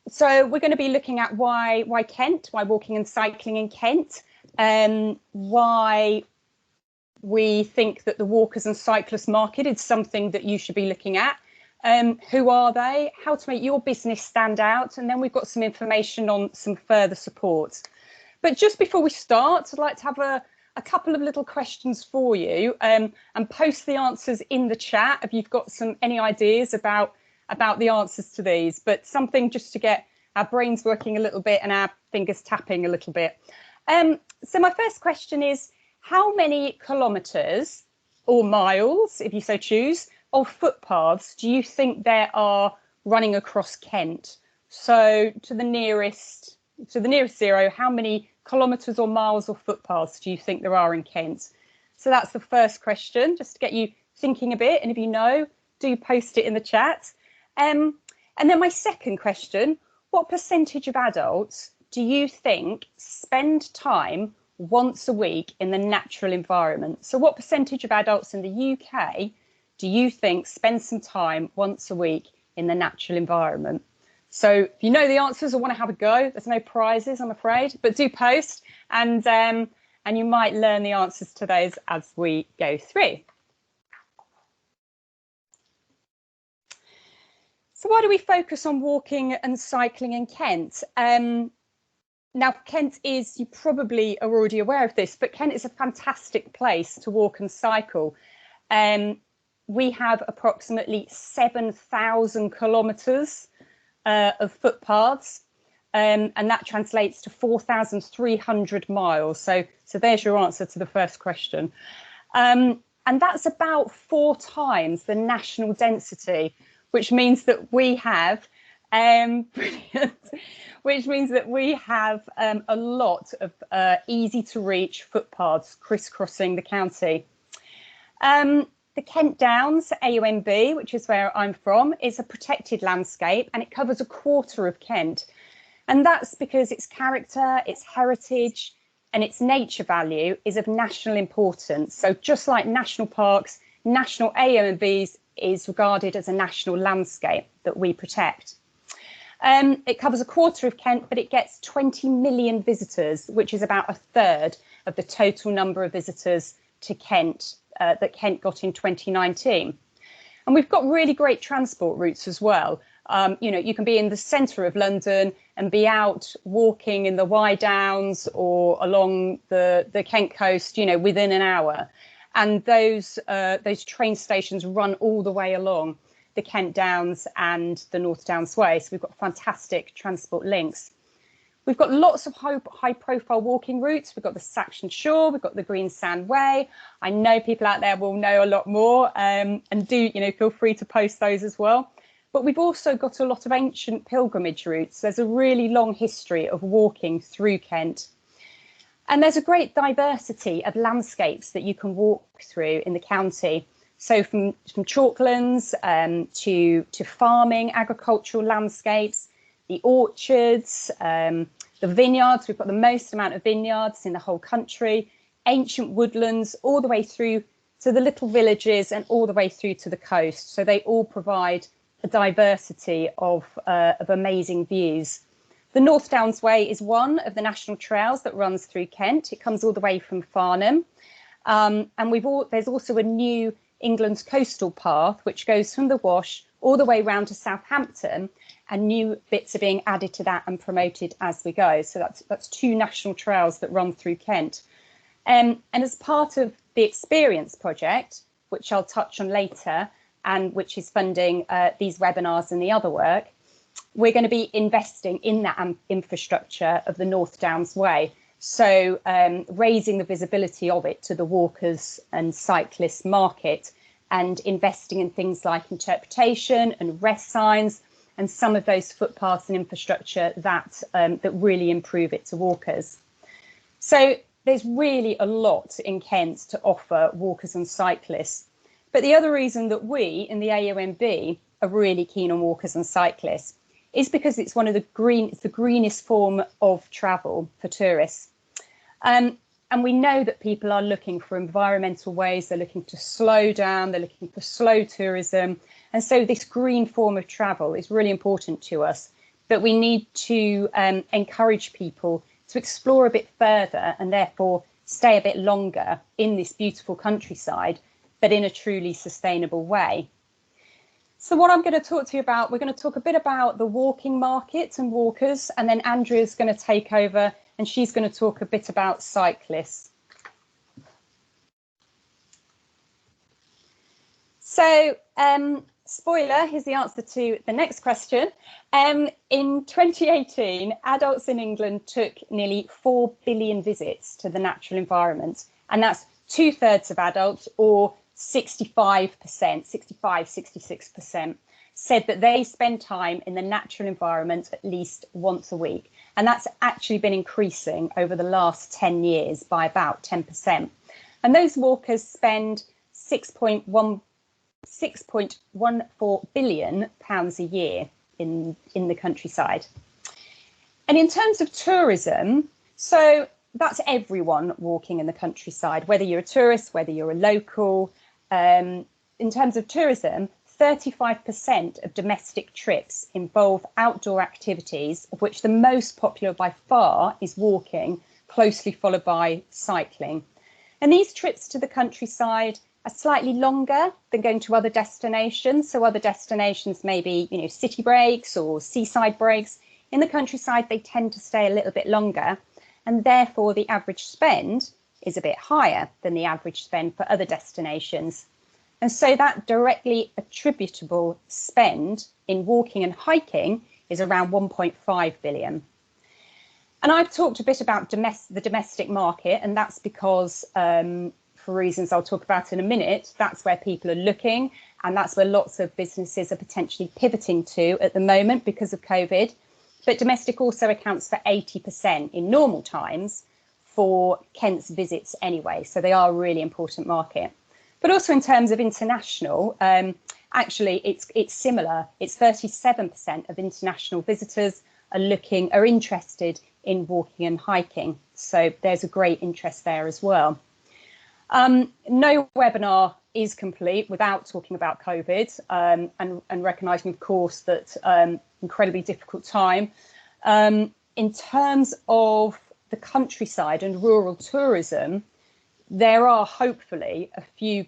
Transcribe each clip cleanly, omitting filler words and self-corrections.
So we're going to be looking at why Kent, why walking and cycling in Kent, why we think that the walkers and cyclists market is something that you should be looking at. Who are they? How to make your business stand out? And then we've got some information on some further support. But just before we start, I'd like to have a couple of little questions for you, and post the answers in the chat if you've got any ideas about the answers to these, but something just to get our brains working a little bit and our fingers tapping a little bit. So my first question is, how many kilometres or miles, if you so choose, of footpaths do you think there are running across Kent? So to the nearest zero, how many kilometres or miles or footpaths do you think there are in Kent? So that's the first question, just to get you thinking a bit. And if you know, do post it in the chat. And then my second question, what percentage of adults do you think spend time once a week in the natural environment? So what percentage of adults in the UK do you think spend some time once a week in the natural environment? So if you know the answers or want to have a go, there's no prizes, I'm afraid, but do post, and you might learn the answers to those as we go through. So why do we focus on walking and cycling in Kent? Now, Kent is, you probably are already aware of this, but Kent is a fantastic place to walk and cycle. We have approximately 7,000 kilometres of footpaths, and that translates to 4,300 miles. So there's your answer to the first question. And that's about 4 times the national density, which means that we have a lot of easy to reach footpaths crisscrossing the county. The Kent Downs AONB, which is where I'm from, is a protected landscape, and it covers a quarter of Kent. And that's because its character, its heritage and its nature value is of national importance. So just like national parks, national AONBs is regarded as a national landscape that we protect. It covers a quarter of Kent, but it gets 20 million visitors, which is about a third of the total number of visitors to Kent that Kent got in 2019. And we've got really great transport routes as well. You can be in the centre of London and be out walking in the Wye Downs or along the Kent coast, within an hour. And those train stations run all the way along the Kent Downs and the North Downs Way. So we've got fantastic transport links. We've got lots of high profile walking routes. We've got the Saxon Shore, we've got the Green Sand Way. I know people out there will know a lot more, and do feel free to post those as well. But we've also got a lot of ancient pilgrimage routes. There's a really long history of walking through Kent. And there's a great diversity of landscapes that you can walk through in the county. So from chalklands to farming, agricultural landscapes, the orchards, the vineyards. We've got the most amount of vineyards in the whole country, ancient woodlands, all the way through to the little villages and all the way through to the coast. So they all provide a diversity of amazing views. The North Downs Way is one of the national trails that runs through Kent. It comes all the way from Farnham. And there's also a new England's coastal path, which goes from the Wash all the way round to Southampton, and new bits are being added to that and promoted as we go. So that's 2 national trails that run through Kent. And as part of the Experience project, which I'll touch on later, and which is funding these webinars and the other work, we're going to be investing in that infrastructure of the North Downs Way. So raising the visibility of it to the walkers and cyclists market, and investing in things like interpretation and rest signs and some of those footpaths and infrastructure that really improve it to walkers. So there's really a lot in Kent to offer walkers and cyclists. But the other reason that we in the AONB are really keen on walkers and cyclists is because it's the greenest form of travel for tourists. And we know that people are looking for environmental ways, they're looking to slow down, they're looking for slow tourism. And so this green form of travel is really important to us but we need to encourage people to explore a bit further and therefore stay a bit longer in this beautiful countryside, but in a truly sustainable way. So what I'm going to talk to you about, we're going to talk a bit about the walking market and walkers, and then Andrea's going to take over and she's going to talk a bit about cyclists. So, spoiler, here's the answer to the next question. In 2018, adults in England took nearly 4 billion visits to the natural environment, and that's 2/3 of adults, or 66% said that they spend time in the natural environment at least once a week. And that's actually been increasing over the last 10 years by about 10%. And those walkers spend £6.14 billion a year in the countryside. And in terms of tourism, so that's everyone walking in the countryside, whether you're a tourist, whether you're a local. In terms of tourism, 35% of domestic trips involve outdoor activities, of which the most popular by far is walking, closely followed by cycling. And these trips to the countryside are slightly longer than going to other destinations. So other destinations may be, city breaks or seaside breaks. In the countryside, they tend to stay a little bit longer, and therefore the average spend is a bit higher than the average spend for other destinations. And so that directly attributable spend in walking and hiking is around 1.5 billion. And I've talked a bit about the domestic market, and that's because for reasons I'll talk about in a minute, that's where people are looking, and that's where lots of businesses are potentially pivoting to at the moment because of COVID. But domestic also accounts for 80% in normal times for Kent's visits anyway, so they are a really important market. But also in terms of international, actually it's similar. It's 37% of international visitors are interested in walking and hiking, so there's a great interest there as well. No webinar is complete without talking about COVID and recognising, of course, that incredibly difficult time. In terms of the countryside and rural tourism, there are hopefully a few,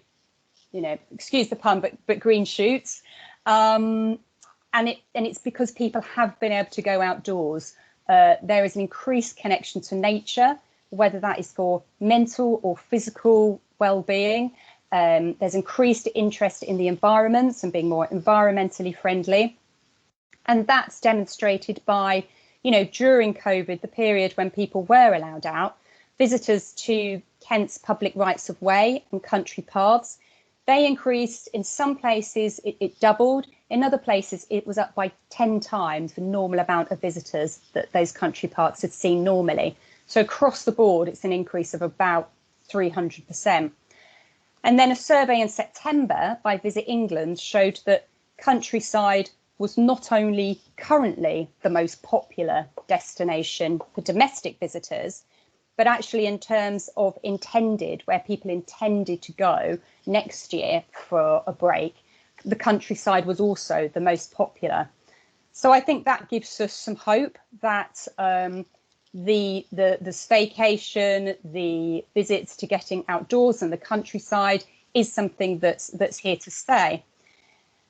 excuse the pun, but green shoots. And it's because people have been able to go outdoors. There is an increased connection to nature, whether that is for mental or physical well-being. There's increased interest in the environment and being more environmentally friendly. And that's demonstrated by, during COVID, the period when people were allowed out, visitors to Kent's public rights of way and country paths, they increased. In some places it doubled, in other places it was up by 10 times the normal amount of visitors that those country paths had seen normally. So across the board it's an increase of about 300%. And then a survey in September by Visit England showed that countryside was not only currently the most popular destination for domestic visitors, but actually in terms of where people intended to go next year for a break, the countryside was also the most popular. So I think that gives us some hope that the staycation, the visits to getting outdoors and the countryside is something that's here to stay.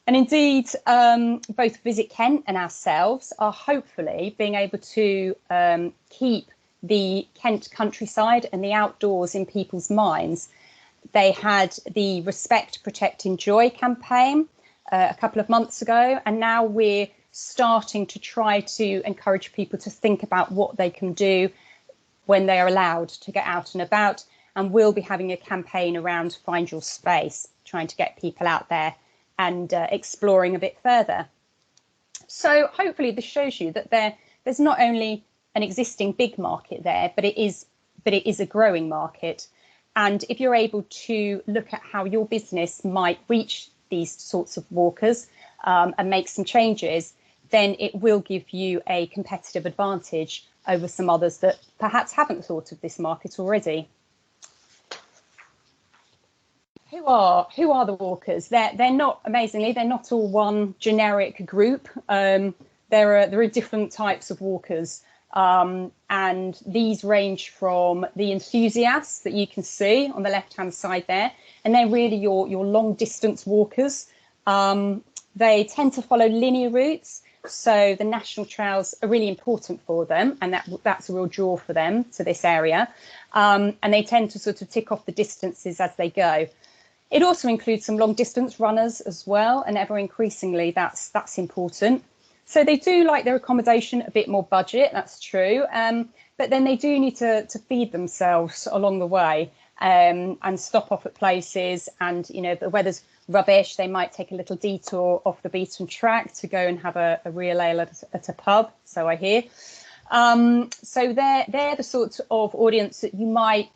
And indeed, both Visit Kent and ourselves are hopefully being able to keep the Kent countryside and the outdoors in people's minds. They had the Respect, Protect, Enjoy campaign a couple of months ago, and now we're starting to try to encourage people to think about what they can do when they are allowed to get out and about. And we'll be having a campaign around Find Your Space, trying to get people out there and exploring a bit further. So hopefully this shows you that there's not only an existing big market there, but it is a growing market. And if you're able to look at how your business might reach these sorts of walkers and make some changes, then it will give you a competitive advantage over some others that perhaps haven't thought of this market already. Who are the walkers? They're not, amazingly, they're not all one generic group. there are different types of walkers, and these range from the enthusiasts that you can see on the left-hand side there, and they're really your long-distance walkers. They tend to follow linear routes, so the national trails are really important for them, and that's a real draw for them to this area. And they tend to sort of tick off the distances as they go. It also includes some long-distance runners as well, and ever increasingly that's important. So they do like their accommodation a bit more budget, that's true, but then they do need to feed themselves along the way, and stop off at places, and if the weather's rubbish, they might take a little detour off the beaten track to go and have a real ale at a pub, so I hear. So they're the sorts of audience that you might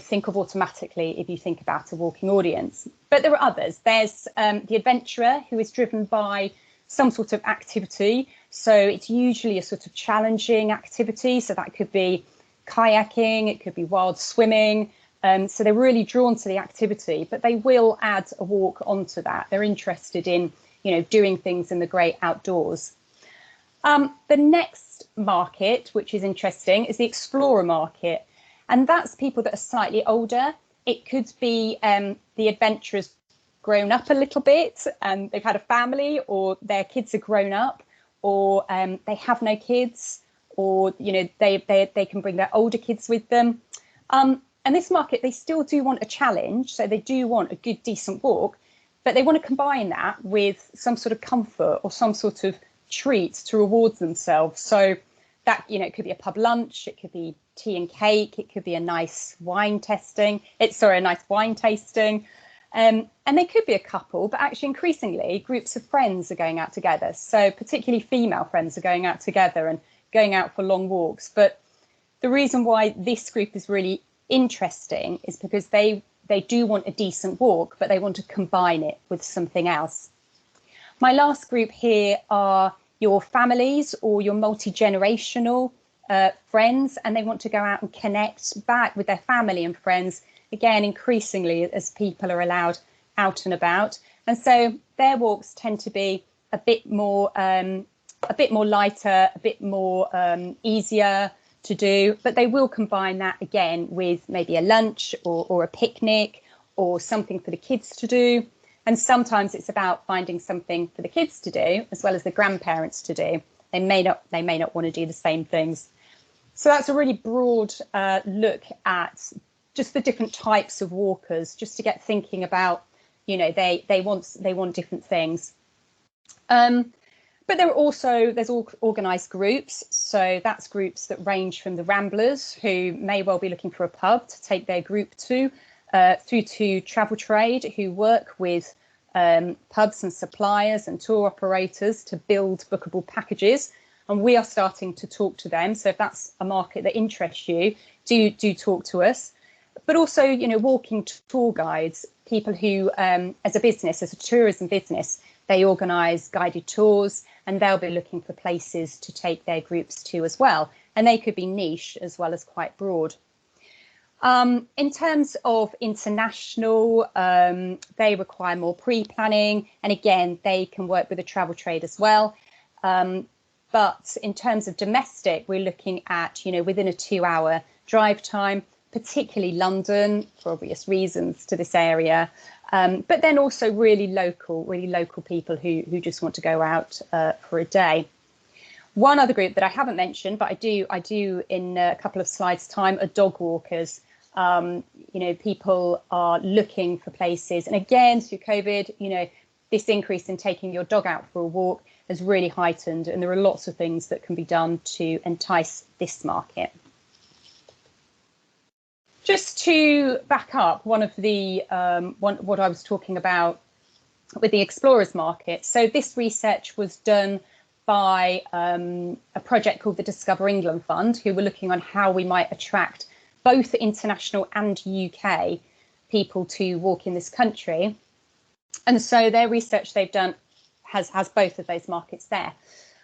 think of automatically if you think about a walking audience. But there are others. There's the adventurer, who is driven by some sort of activity. So it's usually a sort of challenging activity. So that could be kayaking, it could be wild swimming. So they're really drawn to the activity, but they will add a walk onto that. They're interested in, doing things in the great outdoors. The next market, which is interesting, is the explorer market. And that's people that are slightly older. It could be the adventurers grown up a little bit, and they've had a family, or their kids are grown up, or they have no kids, or they can bring their older kids with them. And this market, they still do want a challenge, so they do want a good, decent walk, but they want to combine that with some sort of comfort or some sort of treat to reward themselves. So that, it could be a pub lunch, it could be tea and cake, it could be a nice wine tasting. And they could be a couple, but actually increasingly groups of friends are going out together. So particularly female friends are going out together and going out for long walks. But the reason why this group is really interesting is because they do want a decent walk, but they want to combine it with something else. My last group here are your families or your multi-generational friends, and they want to go out and connect back with their family and friends, again, increasingly as people are allowed out and about. And so their walks tend to be a bit more lighter, a bit more easier to do, but they will combine that again with maybe a lunch or a picnic or something for the kids to do. And sometimes it's about finding something for the kids to do as well as the grandparents to do. They may not want to do the same things. So that's a really broad look at just the different types of walkers, just to get thinking about, they want different things. But there's organised groups. So that's groups that range from the ramblers, who may well be looking for a pub to take their group to, through to travel trade, who work with pubs and suppliers and tour operators to build bookable packages. And we are starting to talk to them. So if that's a market that interests you, do talk to us. But also, walking tour guides, people who, as a tourism business, they organise guided tours, and they'll be looking for places to take their groups to as well. And they could be niche as well as quite broad. In terms of international, they require more pre-planning. And again, they can work with the travel trade as well. But in terms of domestic, we're looking at, within a 2-hour drive time, particularly London, for obvious reasons, to this area. But then also really local people who just want to go out for a day. One other group that I haven't mentioned, but I do in a couple of slides' time, are dog walkers. People are looking for places. And again, through COVID, this increase in taking your dog out for a walk has really heightened. And there are lots of things that can be done to entice this market. Just to back up what I was talking about with the explorers market. So this research was done by a project called the Discover England Fund, who were looking on how we might attract both international and UK people to walk in this country. And so their research they've done has both of those markets there.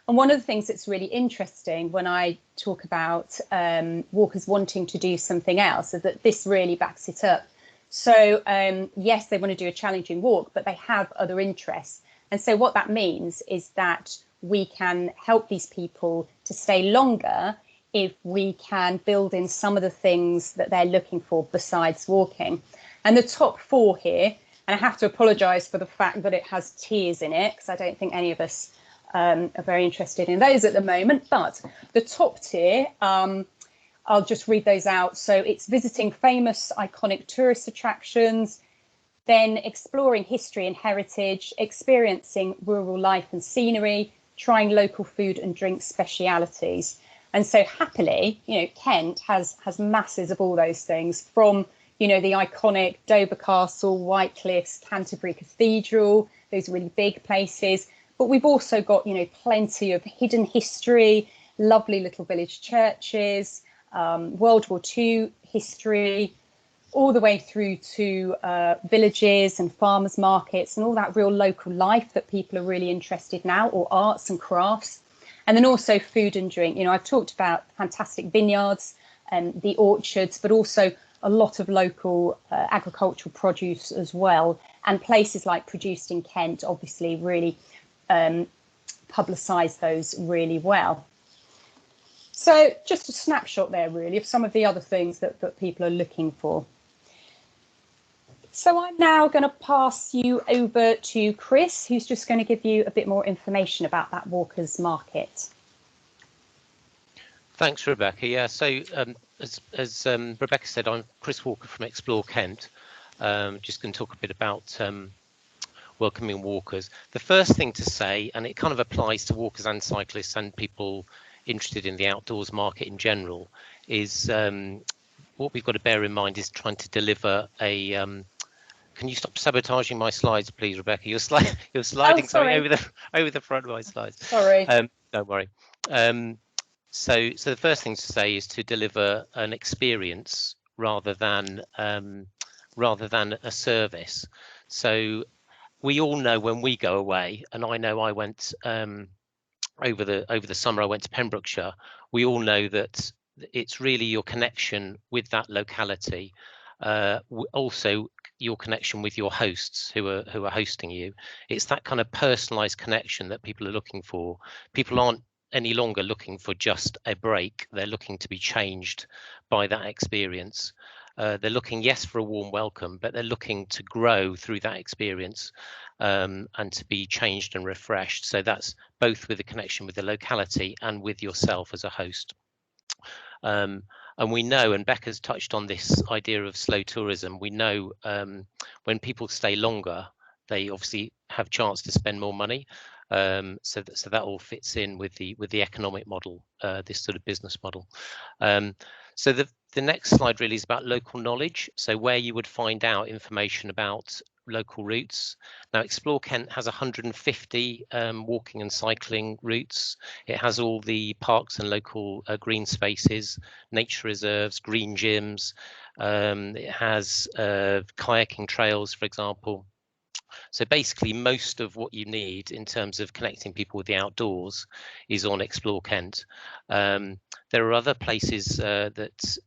And one of the things that's really interesting when I talk about walkers wanting to do something else is that this really backs it up. So yes, they want to do a challenging walk, but they have other interests. And so what that means is that we can help these people to stay longer if we can build in some of the things that they're looking for besides walking. And the top 4 here, and I have to apologise for the fact that it has tiers in it, because I don't think any of us are very interested in those at the moment. But the top tier, I'll just read those out. So it's visiting famous, iconic tourist attractions, then exploring history and heritage, experiencing rural life and scenery, trying local food and drink specialities. And so happily, Kent has masses of all those things, from, the iconic Dover Castle, White Cliffs, Canterbury Cathedral, those really big places. But we've also got, plenty of hidden history, lovely little village churches, World War II history, all the way through to villages and farmers markets and all that real local life that people are really interested now, or arts and crafts. And then also food and drink. I've talked about fantastic vineyards and the orchards, but also a lot of local agricultural produce as well. And places like Produced in Kent obviously really publicise those really well. So just a snapshot there really of some of the other things that people are looking for. So I'm now going to pass you over to Chris, who's just going to give you a bit more information about that walkers market. Thanks, Rebecca. Yeah, so as Rebecca said, I'm Chris Walker from Explore Kent. Just going to talk a bit about welcoming walkers. The first thing to say, and it kind of applies to walkers and cyclists and people interested in the outdoors market in general, is what we've got to bear in mind is trying to deliver a can you stop sabotaging my slides, please, Rebecca? You're sliding something over the front of my slides. Sorry. Don't worry. So the first thing to say is to deliver an experience rather than a service. So we all know when we go away, and I know I went over the summer. I went to Pembrokeshire. We all know that it's really your connection with that locality. Also your connection with your hosts who are hosting you. It's that kind of personalized connection that people are looking for. People aren't any longer looking for just a break. They're looking to be changed by that experience. They're looking, yes, for a warm welcome, but they're looking to grow through that experience and to be changed and refreshed. So that's both with a connection with the locality and with yourself as a host. And we know, and Becca's touched on this idea of slow tourism, we know when people stay longer, they obviously have a chance to spend more money. So that all fits in with the economic model, this sort of business model. So the next slide really is about local knowledge. So where you would find out information about local routes. Now, Explore Kent has 150 walking and cycling routes. It has all the parks and local green spaces, nature reserves, green gyms. It has kayaking trails, for example. So basically, most of what you need in terms of connecting people with the outdoors is on Explore Kent. There are other places that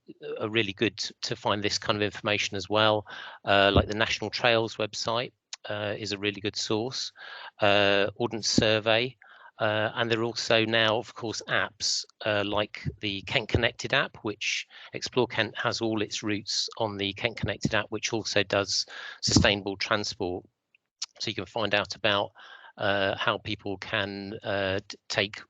are really good to find this kind of information as well, like the National Trails website is a really good source, Ordnance Survey, and there are also now, of course, apps like the Kent Connected app, which Explore Kent has all its routes on the Kent Connected app, which also does sustainable transport. So you can find out about how people can take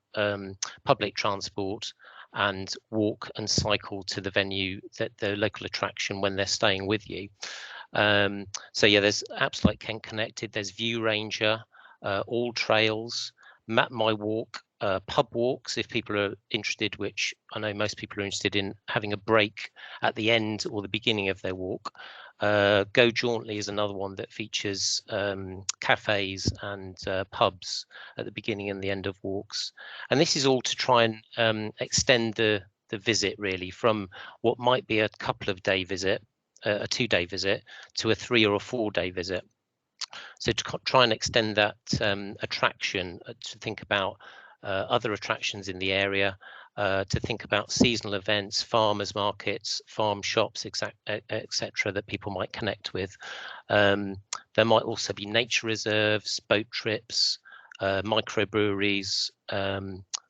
public transport and walk and cycle to the venue, that the local attraction, when they're staying with you. So yeah, there's apps like Kent Connected, there's View Ranger, All Trails, Map My Walk, pub walks if people are interested, which I know most people are interested in having a break at the end or the beginning of their walk. Go Jauntly is another one that features cafes and pubs at the beginning and the end of walks. And this is all to try and extend the visit really from what might be a couple of day visit, a 2-day visit, to a 3 or a 4-day visit. So to try and extend that attraction, to think about other attractions in the area, to think about seasonal events, farmers markets, farm shops, etc., that people might connect with. There might also be nature reserves, boat trips, microbreweries,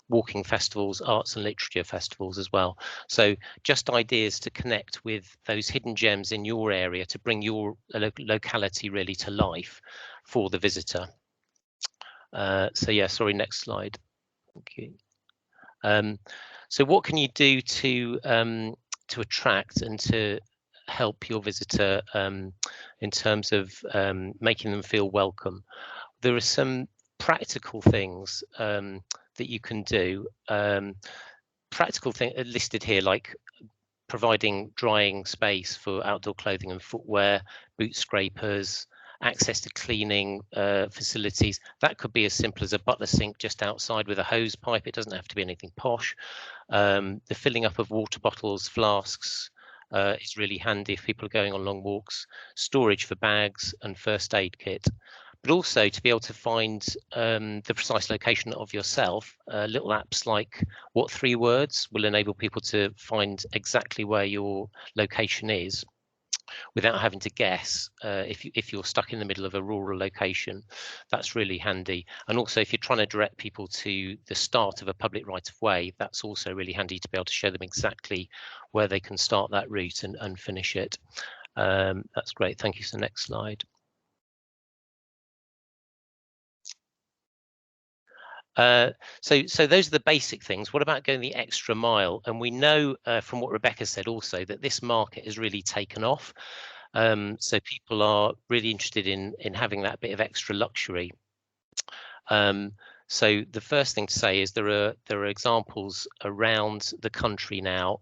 walking festivals, arts and literature festivals as well. So just ideas to connect with those hidden gems in your area to bring your locality really to life for the visitor. So yeah, sorry, next slide. Thank you. So what can you do to attract and to help your visitor in terms of making them feel welcome? There are some practical things that you can do. Practical thing listed here, like providing drying space for outdoor clothing and footwear, boot scrapers, access to cleaning facilities. That could be as simple as a butler sink just outside with a hose pipe. It doesn't have to be anything posh. The filling up of water bottles, flasks is really handy if people are going on long walks. Storage for bags and first aid kit. But also to be able to find the precise location of yourself. Little apps like What 3 Words will enable people to find exactly where your location is without having to guess. If you're stuck in the middle of a rural location, that's really handy. And also if you're trying to direct people to the start of a public right of way, that's also really handy to be able to show them exactly where they can start that route and finish it. That's great. Thank you. So next slide. So those are the basic things. What about going the extra mile? And we know from what Rebecca said also that this market has really taken off. So people are really interested in having that bit of extra luxury. So the first thing to say is there are examples around the country now.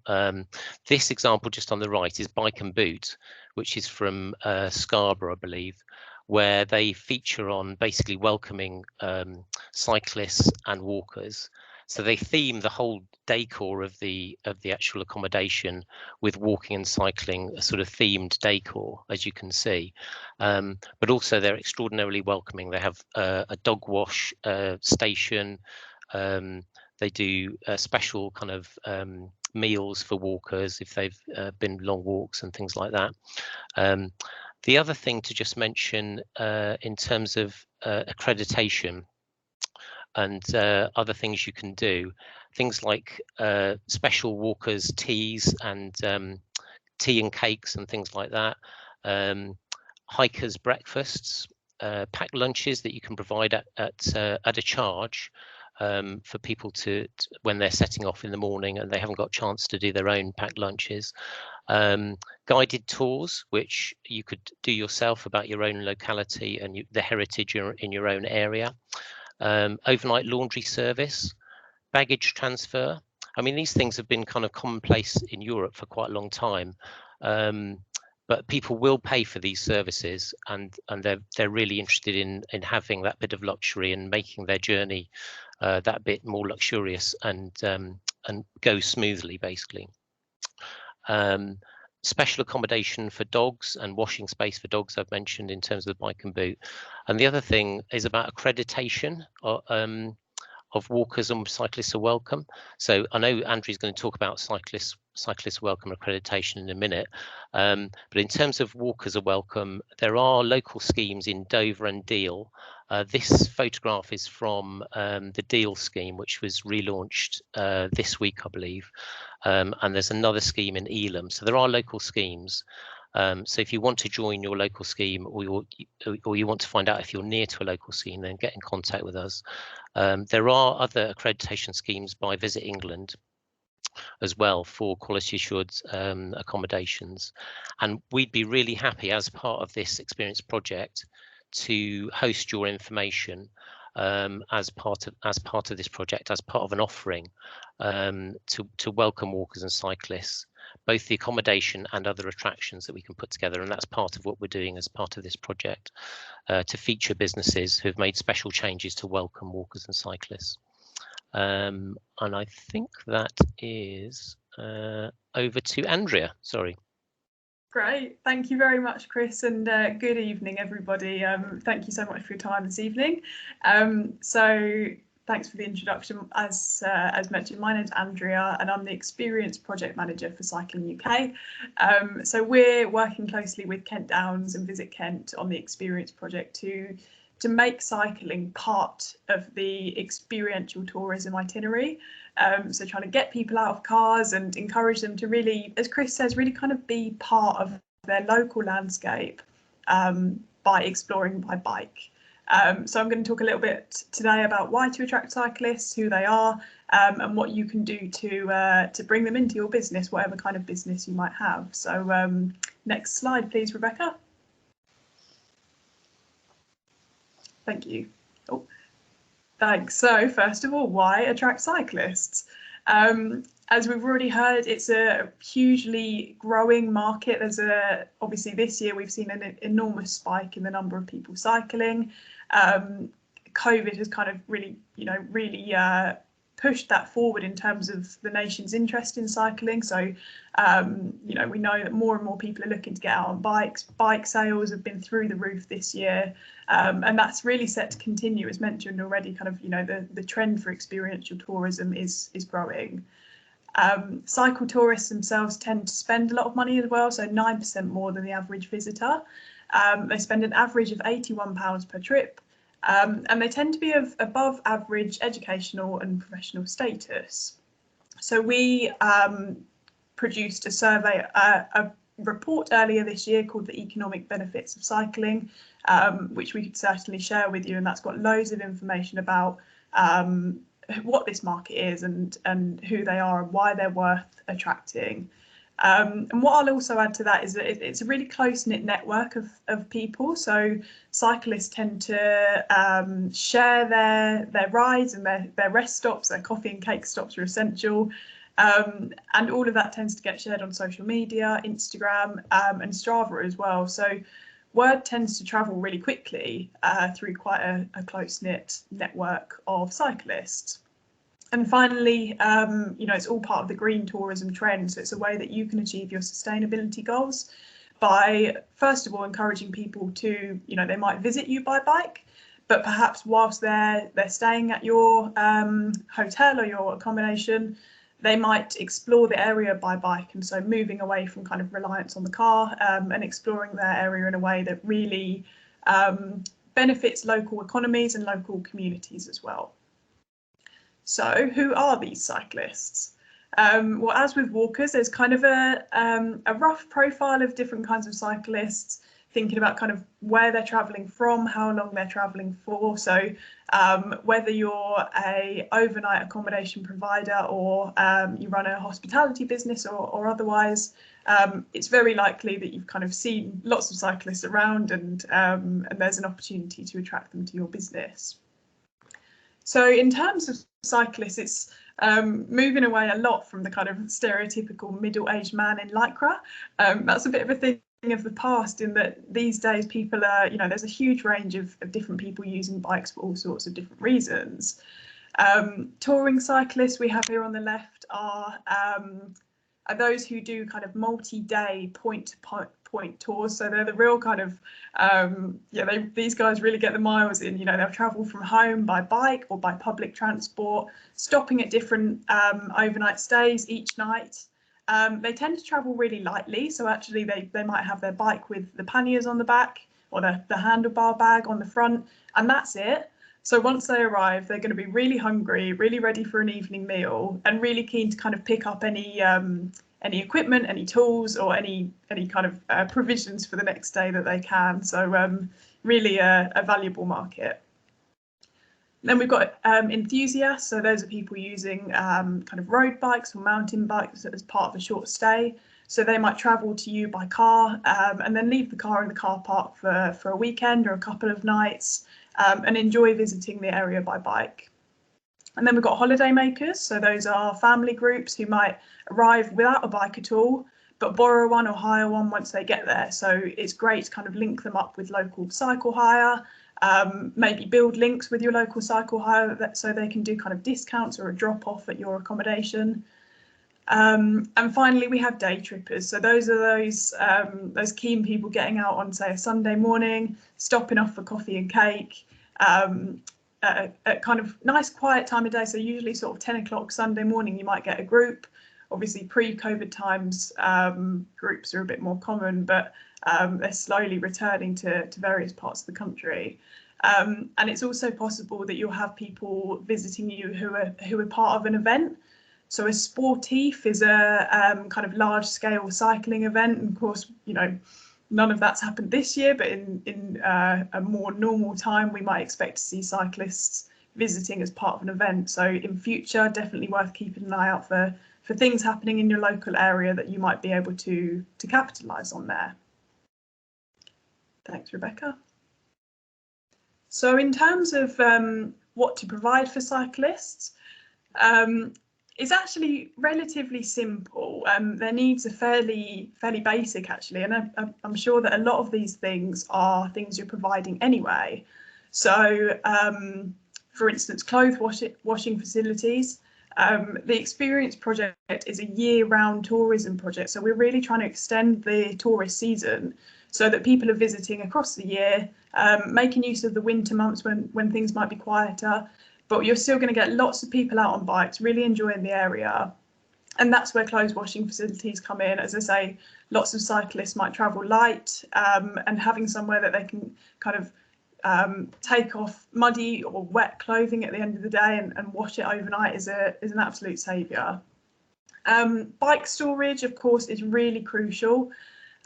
This example just on the right is Bike and Boot, which is from Scarborough, I believe, where they feature on basically welcoming cyclists and walkers. So they theme the whole decor of the actual accommodation with walking and cycling, a sort of themed decor, as you can see. But also they're extraordinarily welcoming. They have a dog wash station. They do special kind of meals for walkers if they've been long walks and things like that. The other thing to just mention in terms of accreditation and other things you can do, things like special walkers teas and tea and cakes and things like that, hikers breakfasts, packed lunches that you can provide at a charge for people to when they're setting off in the morning and they haven't got a chance to do their own packed lunches. Guided tours, which you could do yourself about your own locality and the heritage in your own area. Overnight laundry service, baggage transfer. I mean, these things have been kind of commonplace in Europe for quite a long time, but people will pay for these services, and they're really interested in having that bit of luxury and making their journey that bit more luxurious and go smoothly, basically. Special accommodation for dogs and washing space for dogs I've mentioned in terms of the Bike and Boot. And the other thing is about accreditation of walkers and cyclists are welcome. So I know Andrew's going to talk about cyclists welcome accreditation in a minute, but in terms of walkers are welcome, there are local schemes in Dover and Deal. This photograph is from the Deal scheme, which was relaunched this week, I believe, and there's another scheme in Elam. So there are local schemes. So if you want to join your local scheme, or you want to find out if you're near to a local scheme, then get in contact with us. There are other accreditation schemes by Visit England as well for quality assured accommodations, and we'd be really happy as part of this experience project to host your information as part of this project, as part of an offering to welcome walkers and cyclists, both the accommodation and other attractions that we can put together. And that's part of what we're doing as part of this project, to feature businesses who've made special changes to welcome walkers and cyclists. And I think that is over to Andrea. Sorry. Great, thank you very much, Chris, and good evening, everybody. Thank you so much for your time this evening. So thanks for the introduction. As mentioned, my name's Andrea and I'm the Experience Project Manager for Cycling UK. So we're working closely with Kent Downs and Visit Kent on the Experience project to to make cycling part of the experiential tourism itinerary. So trying to get people out of cars and encourage them to really, as Chris says, really kind of be part of their local landscape by exploring by bike. So I'm going to talk a little bit today about why to attract cyclists, who they are, and what you can do to bring them into your business, whatever kind of business you might have. So next slide, please, Rebecca. Thank you. Oh, thanks. So first of all, why attract cyclists? As we've already heard, it's a hugely growing market. Obviously this year we've seen an enormous spike in the number of people cycling. COVID has kind of really pushed that forward in terms of the nation's interest in cycling. So, we know that more and more people are looking to get out on bikes. Bike sales have been through the roof this year, and that's really set to continue, as mentioned already. Kind of, the trend for experiential tourism is growing. Cycle tourists themselves tend to spend a lot of money as well, so 9% more than the average visitor. They spend an average of £81 per trip. And they tend to be of above average educational and professional status. So we produced a survey, a report earlier this year called The Economic Benefits of Cycling, which we could certainly share with you, and that's got loads of information about what this market is and who they are and why they're worth attracting. And what I'll also add to that is that it's a really close-knit network of people. So cyclists tend to share their rides and their rest stops. Their coffee and cake stops are essential. And all of that tends to get shared on social media, Instagram, and Strava as well. So word tends to travel really quickly through quite a close-knit network of cyclists. And finally, it's all part of the green tourism trend. So it's a way that you can achieve your sustainability goals by, first of all, encouraging people to, they might visit you by bike, but perhaps whilst they're staying at your hotel or your accommodation, they might explore the area by bike. And so moving away from kind of reliance on the car and exploring their area in a way that really benefits local economies and local communities as well. So who are these cyclists? Well, as with walkers, there's kind of a rough profile of different kinds of cyclists, thinking about kind of where they're travelling from, how long they're travelling for. So whether you're a overnight accommodation provider or you run a hospitality business or otherwise, it's very likely that you've kind of seen lots of cyclists around and there's an opportunity to attract them to your business. So in terms of cyclists, it's moving away a lot from the kind of stereotypical middle-aged man in Lycra. That's a bit of a thing of the past, in that these days people are, there's a huge range of different people using bikes for all sorts of different reasons. Touring cyclists we have here on the left are those who do kind of multi-day point-to-point tours. So they're the real kind of, these guys really get the miles in. They'll travel from home by bike or by public transport, stopping at different overnight stays each night. They tend to travel really lightly. So actually they might have their bike with the panniers on the back or the handlebar bag on the front, and that's it. So once they arrive, they're going to be really hungry, really ready for an evening meal, and really keen to kind of pick up any equipment, any tools, or any kind of provisions for the next day that they can. So really a valuable market. Then we've got enthusiasts. So those are people using kind of road bikes or mountain bikes as part of a short stay. So they might travel to you by car and then leave the car in the car park for a weekend or a couple of nights and enjoy visiting the area by bike. And then we've got holiday makers. So those are family groups who might arrive without a bike at all, but borrow one or hire one once they get there. So it's great to kind of link them up with local cycle hire, maybe build links with your local cycle hire so they can do kind of discounts or a drop off at your accommodation. And finally, we have day trippers. So those are those keen people getting out on, say, a Sunday morning, stopping off for coffee and cake, at kind of nice quiet time of day. So usually sort of 10 o'clock Sunday morning, you might get a group. Obviously pre-COVID times, groups are a bit more common, but They're slowly returning to various parts of the country. And it's also possible that you'll have people visiting you who are part of an event. So a sportif is a kind of large scale cycling event. And of course, you know, none of that's happened this year, but in a more normal time, we might expect to see cyclists visiting as part of an event. So in future, definitely worth keeping an eye out for things happening in your local area that you might be able to capitalise on there. Thanks, Rebecca. So in terms of what to provide for cyclists, it's actually relatively simple. Their needs are fairly basic, actually, and I'm sure that a lot of these things are things you're providing anyway. So, for instance, clothes washing facilities. The Experience project is a year-round tourism project, so we're really trying to extend the tourist season so that people are visiting across the year, making use of the winter months when things might be quieter, but you're still going to get lots of people out on bikes, really enjoying the area. And that's where clothes washing facilities come in. As I say, lots of cyclists might travel light, and having somewhere that they can kind of take off muddy or wet clothing at the end of the day and wash it overnight is an absolute saviour. Bike storage, of course, is really crucial.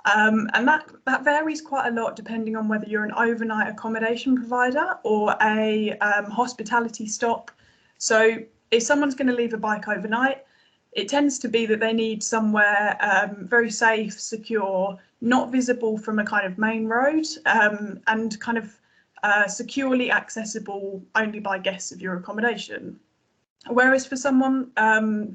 And that varies quite a lot depending on whether you're an overnight accommodation provider or a hospitality stop. So if someone's going to leave a bike overnight, it tends to be that they need somewhere very safe, secure, not visible from a kind of main road, and kind of securely accessible only by guests of your accommodation. Whereas for someone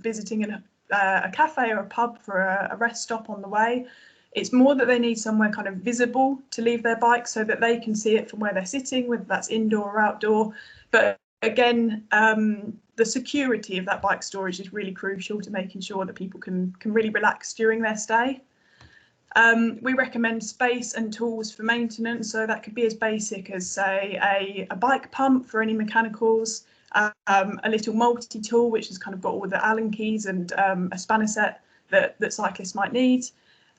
visiting a cafe or a pub for a rest stop on the way, it's more that they need somewhere kind of visible to leave their bike so that they can see it from where they're sitting, whether that's indoor or outdoor. But again, the security of that bike storage is really crucial to making sure that people can really relax during their stay. We recommend space and tools for maintenance, so that could be as basic as, say, a bike pump for any mechanicals, a little multi-tool which has kind of got all the Allen keys and a spanner set that cyclists might need.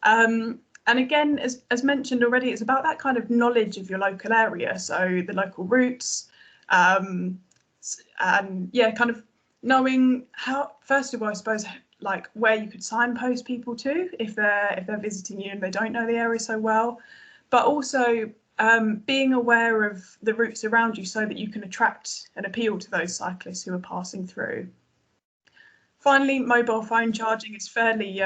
And again, as mentioned already, it's about that kind of knowledge of your local area, so the local routes, and yeah, kind of knowing how, first of all, I suppose, like where you could signpost people to if they're visiting you and they don't know the area so well, but also being aware of the routes around you so that you can attract and appeal to those cyclists who are passing through. Finally, mobile phone charging is fairly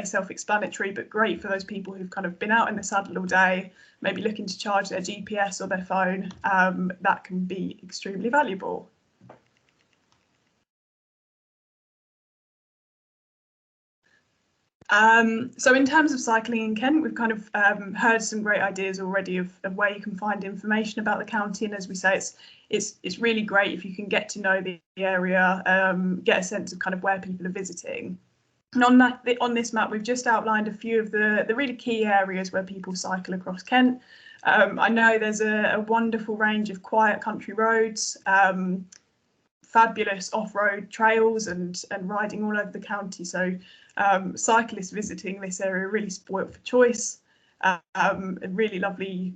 self-explanatory, but great for those people who've kind of been out in the saddle all day, maybe looking to charge their GPS or their phone. That can be extremely valuable. So in terms of cycling in Kent, we've kind of heard some great ideas already of where you can find information about the county. And as we say, it's really great if you can get to know the area, get a sense of kind of where people are visiting. And on this map, we've just outlined a few of the really key areas where people cycle across Kent. I know there's a wonderful range of quiet country roads, fabulous off-road trails and riding all over the county. So cyclists visiting this area are really spoilt for choice. Really lovely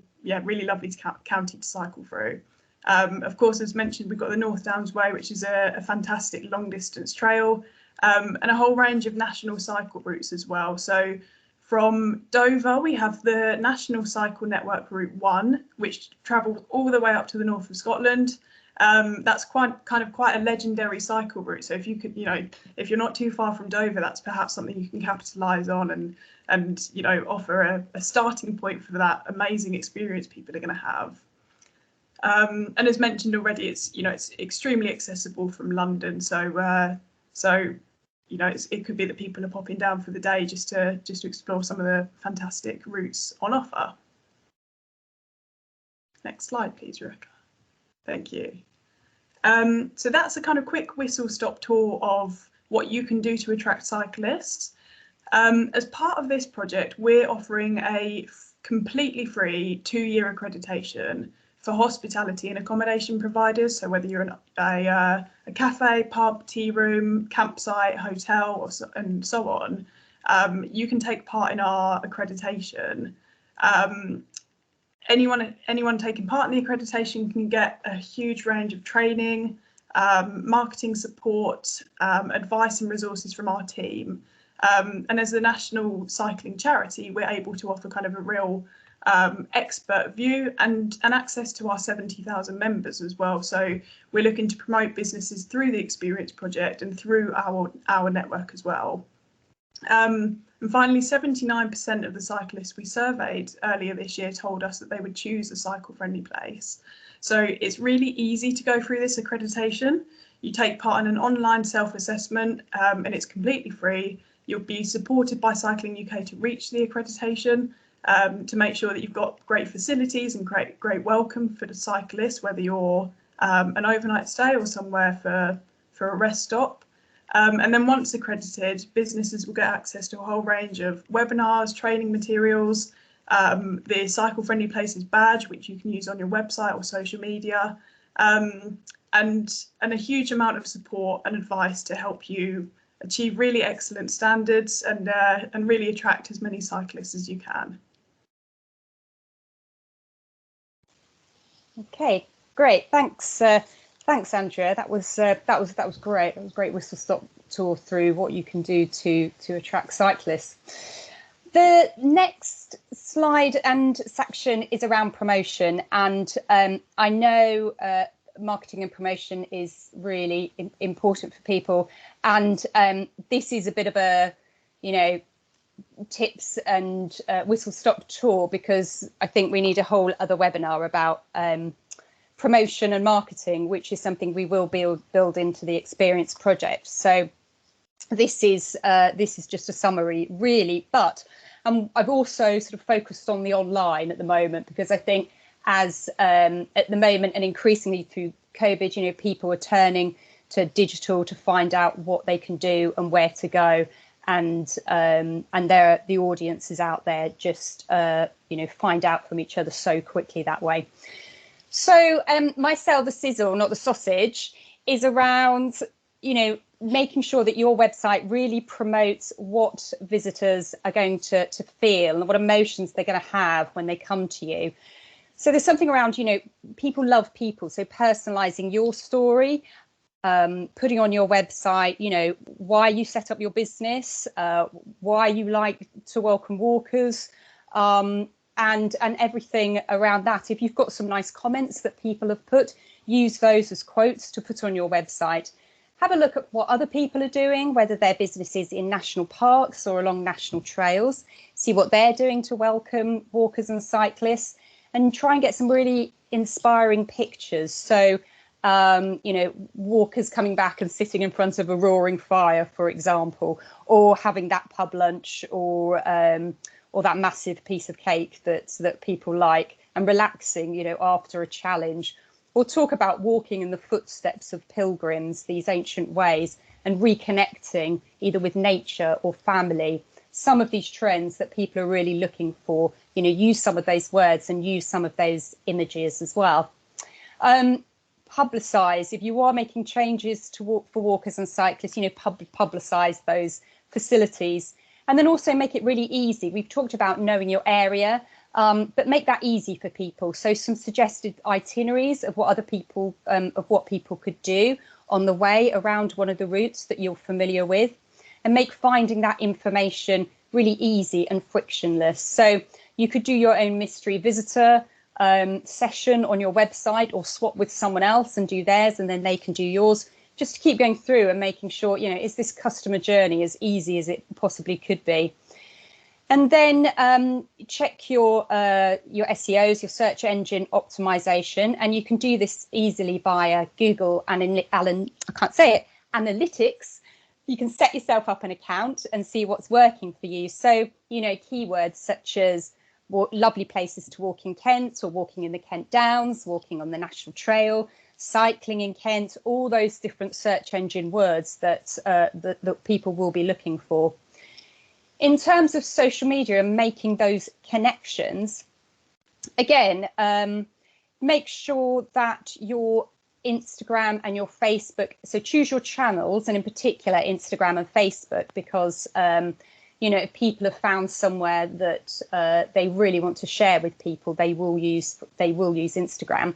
county to cycle through. Of course, as mentioned, we've got the North Downs Way, which is a fantastic long distance trail, and a whole range of national cycle routes as well. So from Dover, we have the National Cycle Network Route 1, which travels all the way up to the north of Scotland. That's quite a legendary cycle route. So if you could, if you're not too far from Dover, that's perhaps something you can capitalise on and offer a starting point for that amazing experience people are going to have. And as mentioned already, it's extremely accessible from London. So it could be that people are popping down for the day just to explore some of the fantastic routes on offer. Next slide, please, Rebecca. Thank you. So that's a kind of quick whistle-stop tour of what you can do to attract cyclists. As part of this project, we're offering a completely free 2-year accreditation for hospitality and accommodation providers. So whether you're a cafe, pub, tea room, campsite, hotel, and so on, you can take part in our accreditation. Anyone taking part in the accreditation can get a huge range of training, marketing support, advice and resources from our team. And as a national cycling charity, we're able to offer kind of a real expert view and access to our 70,000 members as well. So we're looking to promote businesses through the Experience Project and through our network as well. And finally, 79% of the cyclists we surveyed earlier this year told us that they would choose a cycle-friendly place. So it's really easy to go through this accreditation. You take part in an online self-assessment and it's completely free. You'll be supported by Cycling UK to reach the accreditation, to make sure that you've got great facilities and great welcome for the cyclists, whether you're an overnight stay or somewhere for a rest stop. And then once accredited, businesses will get access to a whole range of webinars, training materials, the Cycle Friendly Places badge, which you can use on your website or social media, and a huge amount of support and advice to help you achieve really excellent standards and really attract as many cyclists as you can. Okay, great. Thanks, Andrea. That was great. It was a great whistle-stop tour through what you can do to attract cyclists. The next slide and section is around promotion, and I know marketing and promotion is really important for people, and this is a bit of a, tips and whistle-stop tour, because I think we need a whole other webinar about promotion and marketing, which is something we will build into the Experience Project. So this is just a summary, really, but I've also sort of focused on the online at the moment, because I think as at the moment and increasingly through COVID, people are turning to digital to find out what they can do and where to go, and the audience is out there just find out from each other so quickly that way. So my sell the sizzle, not the sausage, is around making sure that your website really promotes what visitors are going to feel and what emotions they're going to have when they come to you. So there's something around, people love people. So personalizing your story, putting on your website, why you set up your business, why you like to welcome walkers, and everything around that. If you've got some nice comments that people have put, use those as quotes to put on your website. Have a look at what other people are doing, whether their businesses in national parks or along national trails. See what they're doing to welcome walkers and cyclists, and try and get some really inspiring pictures. So, walkers coming back and sitting in front of a roaring fire, for example, or having that pub lunch, or that massive piece of cake that people like, and relaxing, after a challenge. Or talk about walking in the footsteps of pilgrims, these ancient ways, and reconnecting either with nature or family. Some of these trends that people are really looking for, use some of those words and use some of those images as well. Publicise, if you are making changes for walkers and cyclists, publicise those facilities. And then also make it really easy. We've talked about knowing your area, but make that easy for people. So some suggested itineraries of what people could do on the way around one of the routes that you're familiar with, and make finding that information really easy and frictionless. So you could do your own mystery visitor session on your website, or swap with someone else and do theirs, and then they can do yours. Just to keep going through and making sure, is this customer journey as easy as it possibly could be? And then check your SEOs, your search engine optimization, and you can do this easily via Google Analytics. You can set yourself up an account and see what's working for you. So, keywords such as lovely places to walk in Kent, or walking in the Kent Downs, walking on the National Trail, cycling in Kent, all those different search engine words that people will be looking for. In terms of social media and making those connections, again, make sure that your Instagram and your Facebook, so choose your channels, and in particular Instagram and Facebook, because you know, if people have found somewhere that they really want to share with people, they will use Instagram.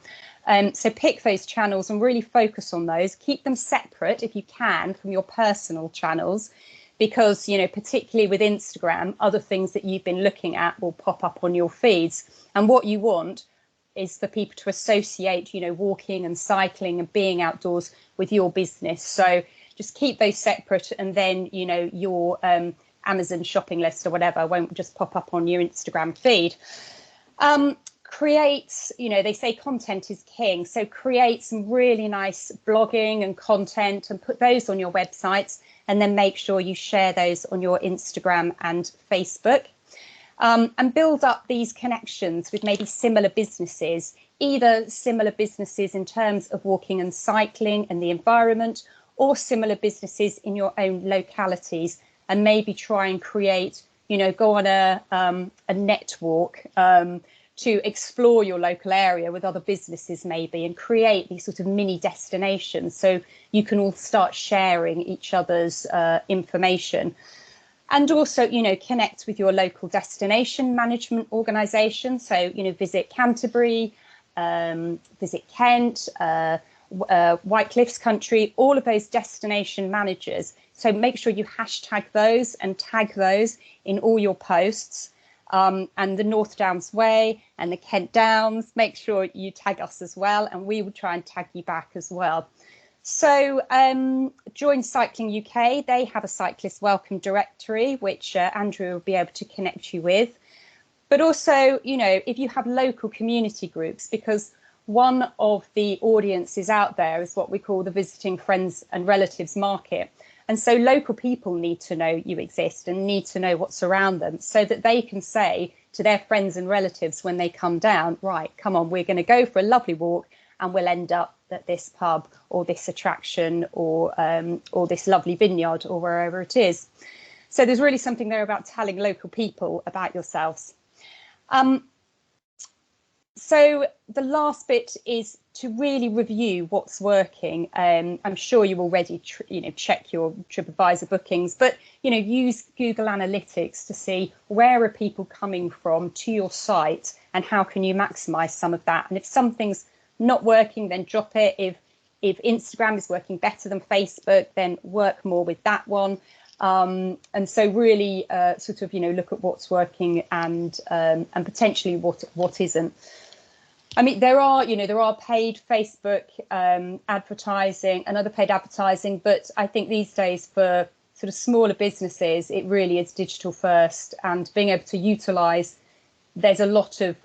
So pick those channels and really focus on those. Keep them separate if you can from your personal channels, because, you know, particularly with Instagram, other things that you've been looking at will pop up on your feeds. And what you want is for people to associate, you know, walking and cycling and being outdoors with your business. So just keep those separate, and then, you know, your Amazon shopping list or whatever won't just pop up on your Instagram feed. Create, you know, they say content is king, so create some really nice blogging and content and put those on your websites, and then make sure you share those on your Instagram and Facebook. And build up these connections with maybe similar businesses, either similar businesses in terms of walking and cycling and the environment, or similar businesses in your own localities, and maybe try and create, you know, go on a net walk to explore your local area with other businesses maybe, and create these sort of mini destinations so you can all start sharing each other's information. And also, you know, connect with your local destination management organisation. So, you know, visit Canterbury, visit Kent, White Cliffs Country, all of those destination managers. So make sure you hashtag those and tag those in all your posts. And the North Downs Way and the Kent Downs, make sure you tag us as well, and we will try and tag you back as well. So join Cycling UK. They have a cyclist welcome directory, which Andrew will be able to connect you with. But also, you know, if you have local community groups, because one of the audiences out there is what we call the visiting friends and relatives market. And so local people need to know you exist and need to know what's around them, so that they can say to their friends and relatives when they come down, right, come on, we're going to go for a lovely walk and we'll end up at this pub or this attraction or this lovely vineyard or wherever it is. So there's really something there about telling local people about yourselves. So the last bit is to really review what's working. I'm sure you already check your TripAdvisor bookings, but, you know, use Google Analytics to see where are people coming from to your site and how can you maximize some of that. And if something's not working, then drop it. If Instagram is working better than Facebook, then work more with that one. And so really sort of, you know, look at what's working and potentially what isn't. I mean, there are paid Facebook advertising and other paid advertising, but I think these days for sort of smaller businesses, it really is digital first, and being able to utilize, there's a lot of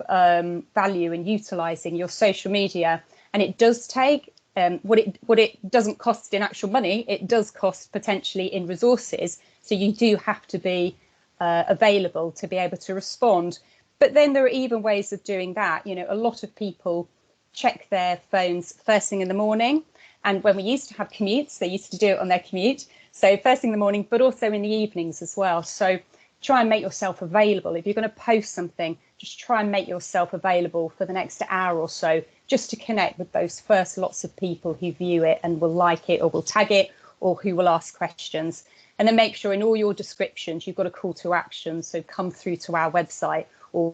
value in utilizing your social media, and it does take what it doesn't cost in actual money, it does cost potentially in resources. So you do have to be available to be able to respond. But then there are even ways of doing that. You know, a lot of people check their phones first thing in the morning. And when we used to have commutes, they used to do it on their commute. So first thing in the morning, but also in the evenings as well. So try and make yourself available. If you're going to post something, just try and make yourself available for the next hour or so, just to connect with those first lots of people who view it and will like it or will tag it or who will ask questions. And then make sure in all your descriptions, you've got a call to action. So come through to our website or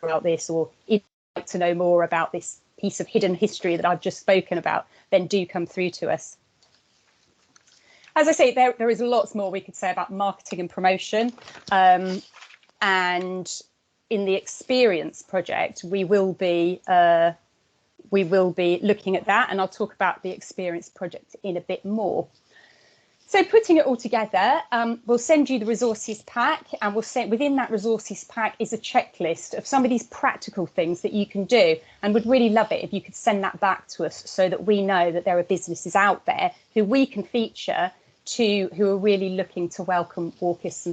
about this, or if you'd like to know more about this piece of hidden history that I've just spoken about, then do come through to us. As I say, there is lots more we could say about marketing and promotion. And in the experience project, we will be looking at that, and I'll talk about the experience project in a bit more. So putting it all together, we'll send you the resources pack, and we'll send within that resources pack is a checklist of some of these practical things that you can do, and would really love it if you could send that back to us so that we know that there are businesses out there who we can feature who are really looking to welcome walkers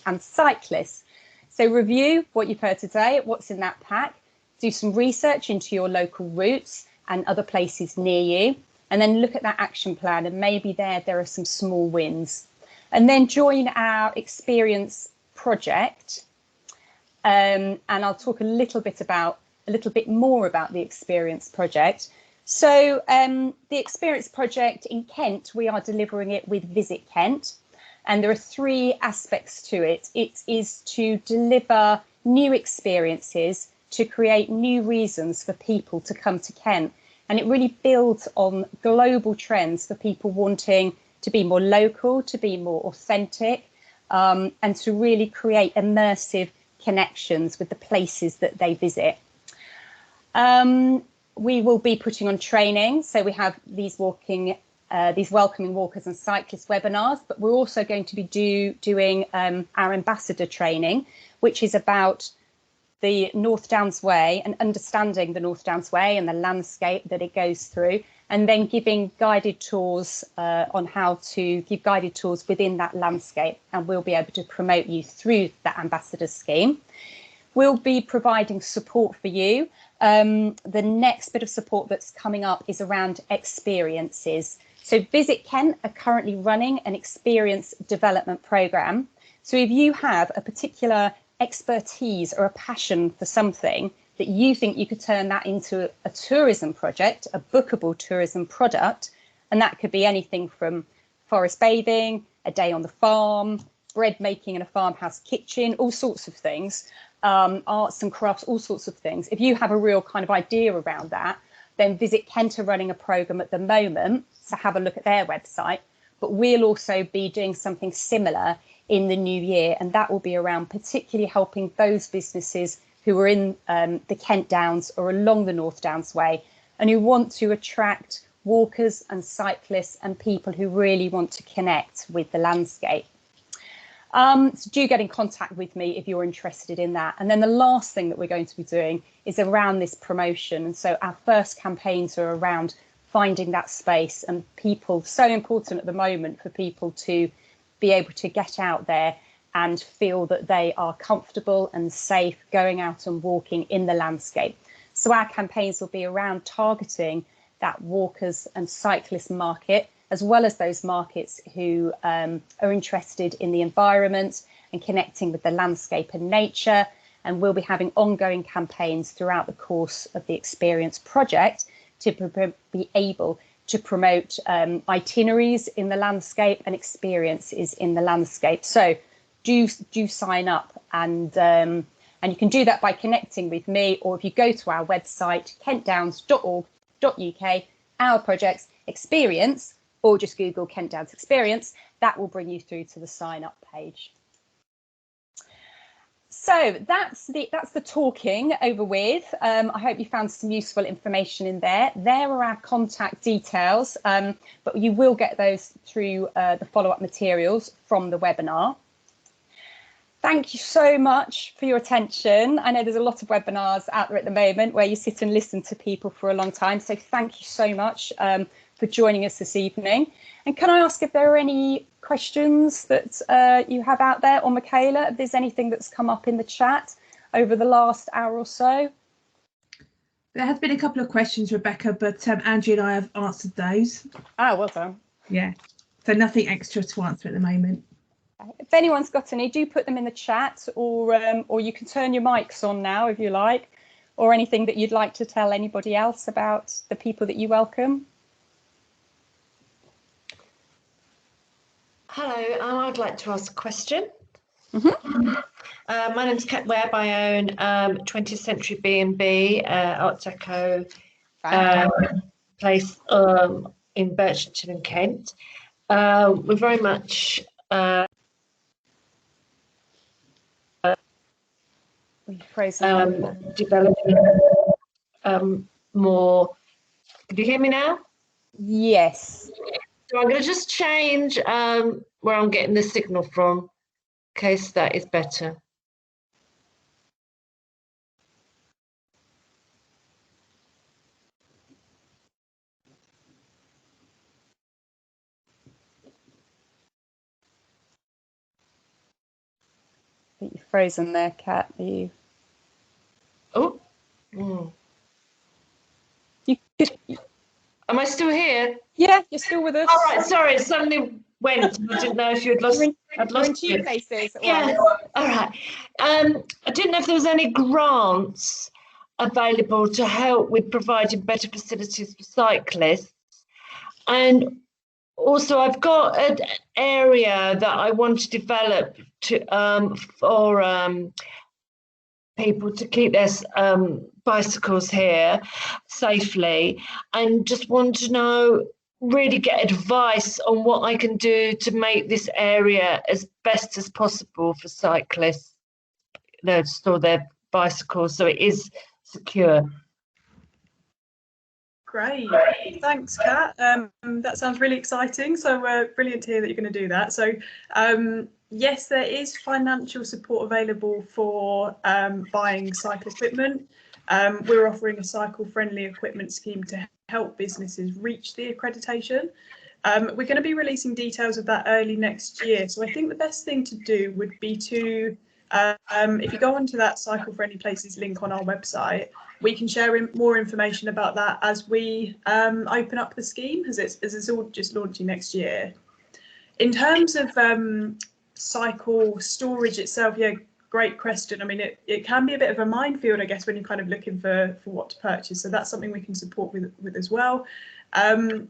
and cyclists. So review what you've heard today, what's in that pack, do some research into your local routes and other places near you, and then look at that action plan, and maybe there are some small wins. And then join our experience project, and I'll talk a little bit more about the experience project. So the experience project in Kent, we are delivering it with Visit Kent. And there are three aspects to it. It is to deliver new experiences, to create new reasons for people to come to Kent. And it really builds on global trends for people wanting to be more local, to be more authentic, and to really create immersive connections with the places that they visit. We will be putting on training. So we have these welcoming walkers and cyclists webinars, but we're also going to be doing our ambassador training, which is about the North Downs Way and understanding the North Downs Way and the landscape that it goes through, and then giving guided tours on how to give guided tours within that landscape. And we'll be able to promote you through that ambassador scheme. We'll be providing support for you. The next bit of support that's coming up is around experiences. So Visit Kent are currently running an experience development programme. So if you have a particular expertise or a passion for something that you think you could turn that into a tourism project, a bookable tourism product, and that could be anything from forest bathing, a day on the farm, bread making in a farmhouse kitchen, all sorts of things, arts and crafts, all sorts of things. If you have a real kind of idea around that, then Visit Kent are running a programme at the moment, so have a look at their website. But we'll also be doing something similar in the new year, and that will be around particularly helping those businesses who are in the Kent Downs or along the North Downs Way and who want to attract walkers and cyclists and people who really want to connect with the landscape. So do get in contact with me if you're interested in that. And then the last thing that we're going to be doing is around this promotion. And so our first campaigns are around finding that space, and people, so important at the moment for people to be able to get out there and feel that they are comfortable and safe going out and walking in the landscape. So our campaigns will be around targeting that walkers and cyclist market, as well as those markets who are interested in the environment and connecting with the landscape and nature. And we'll be having ongoing campaigns throughout the course of the Experience project to be able to promote itineraries in the landscape and experiences in the landscape. So do sign up, and you can do that by connecting with me, or if you go to our website, kentdowns.org.uk, our projects experience, or just Google Kent Downs Experience, that will bring you through to the sign up page. So that's the talking over with. I hope you found some useful information in there. There are our contact details, but you will get those through the follow-up materials from the webinar. Thank you so much for your attention. I know there's a lot of webinars out there at the moment where you sit and listen to people for a long time. So thank you so much for joining us this evening. And can I ask if there are any questions that you have out there, or Michaela, if there's anything that's come up in the chat over the last hour or so? There has been a couple of questions, Rebecca, but Angie and I have answered those. Ah, well done. Yeah, so nothing extra to answer at the moment. If anyone's got any, do put them in the chat, or you can turn your mics on now if you like, or anything that you'd like to tell anybody else about the people that you welcome. Hello, I'd like to ask a question. Mm-hmm. My name's Kent Webb. I own 20th Century B&B, Art Deco place in Birchington in Kent. We're very much developing more. Can you hear me now? Yes. So I'm going to just change where I'm getting the signal from, in case that is better. I think you're frozen there, Kat. Are you? Oh. Mm. You could... Am I still here? Yeah, you're still with us. All right, sorry, it suddenly went. I didn't know if you'd lost. I'd lost you. In 2 places. Yeah. All right. I didn't know if there was any grants available to help with providing better facilities for cyclists, and Also, I've got an area that I want to develop to for people to keep their bicycles here safely, and just want to know, really get advice on what I can do to make this area as best as possible for cyclists, to store their bicycles so it is secure. Great, thanks, Kat. That sounds really exciting. So brilliant to hear that you're going to do that. So yes, there is financial support available for buying cycle equipment. We're offering a cycle-friendly equipment scheme to help businesses reach the accreditation. We're going to be releasing details of that early next year. So I think the best thing to do would be to, if you go onto that Cycle Friendly Places link on our website, we can share more information about that as we open up the scheme, as it's all just launching next year. In terms of cycle storage itself, yeah, great question. I mean, it can be a bit of a minefield, I guess, when you're kind of looking for what to purchase. So that's something we can support with as well.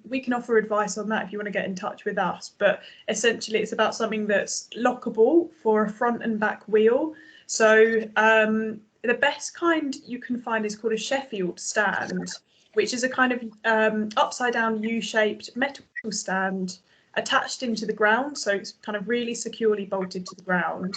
We can offer advice on that if you want to get in touch with us. But essentially, it's about something that's lockable for a front and back wheel. So the best kind you can find is called a Sheffield stand, which is a kind of upside down U-shaped metal stand attached into the ground. So it's kind of really securely bolted to the ground.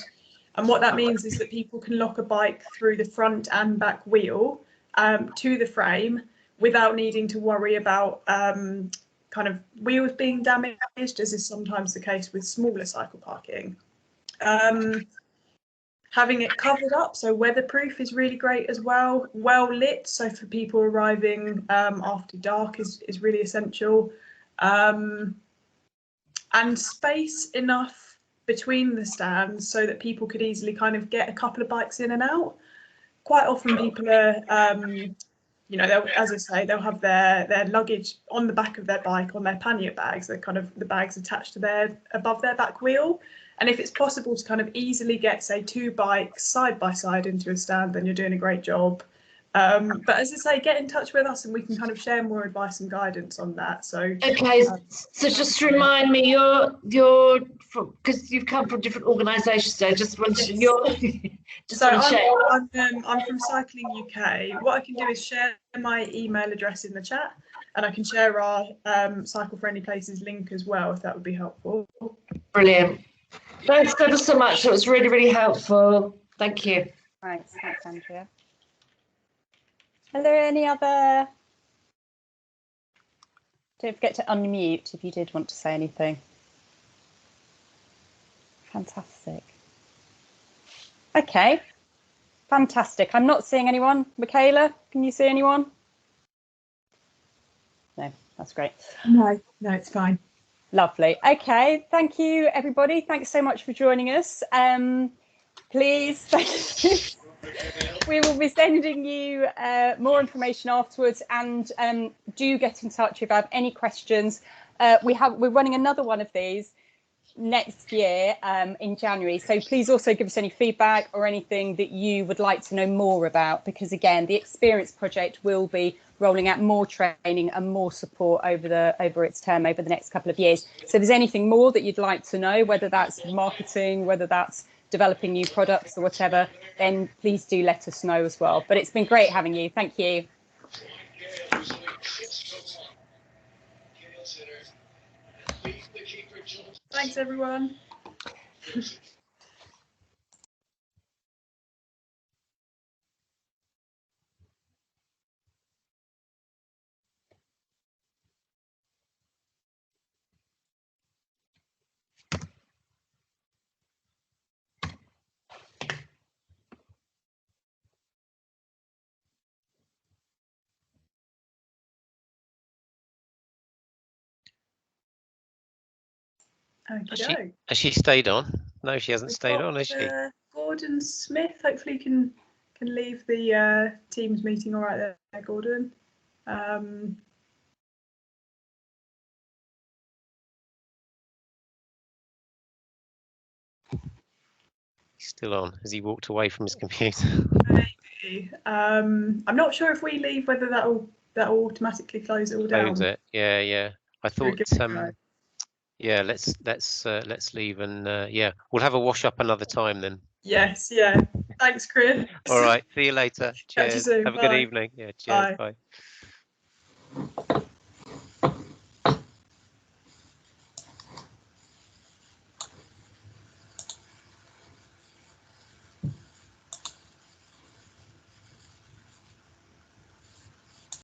And what that means is that people can lock a bike through the front and back wheel to the frame without needing to worry about kind of wheels being damaged, as is sometimes the case with smaller cycle parking. Having it covered up, so weatherproof, is really great as well. Well lit, so for people arriving after dark is really essential. And space enough between the stands so that people could easily kind of get a couple of bikes in and out. Quite often people are, you know, as I say, they'll have their luggage on the back of their bike on their pannier bags. They're kind of the bags attached to above their back wheel. And if it's possible to kind of easily get, say, 2 bikes side by side into a stand, then you're doing a great job. But as I say, get in touch with us and we can kind of share more advice and guidance on that. So okay, so just remind me, you're because you've come from different organisations, so I just want to, I'm from Cycling UK. What I can do is share my email address in the chat, and I can share our Cycle Friendly Places link as well, if that would be helpful. Brilliant. Thanks ever so much. That was really, really helpful. Thank you. Thanks, Andrea. Are there any other? Don't forget to unmute if you did want to say anything. Fantastic. Okay, fantastic. I'm not seeing anyone. Michaela, can you see anyone? No, that's great. No, it's fine. Lovely. Okay, thank you, everybody. Thanks so much for joining us. Please, thank you. We will be sending you more information afterwards, and do get in touch if you have any questions. We're running another one of these next year in January, so please also give us any feedback or anything that you would like to know more about, because again, the Experience Project will be rolling out more training and more support over its term over the next couple of years. So if there's anything more that you'd like to know, whether that's marketing, whether that's developing new products or whatever, then please do let us know as well. But it's been great having you. Thank you. Thanks, everyone. Okay. Has she stayed on? No, she hasn't stayed on, has she? Gordon Smith, hopefully can leave the Teams meeting all right there, Gordon. He's still on. Has he walked away from his computer? Maybe. I'm not sure if we leave whether that'll automatically close it all down. Close it. Yeah. I thought yeah, let's leave, and yeah, we'll have a wash up another time then. Yes, yeah. Thanks, Chris. All right, see you later. Catch you Cheers. soon. Have a good Bye. evening. Yeah, cheers. Bye. Bye.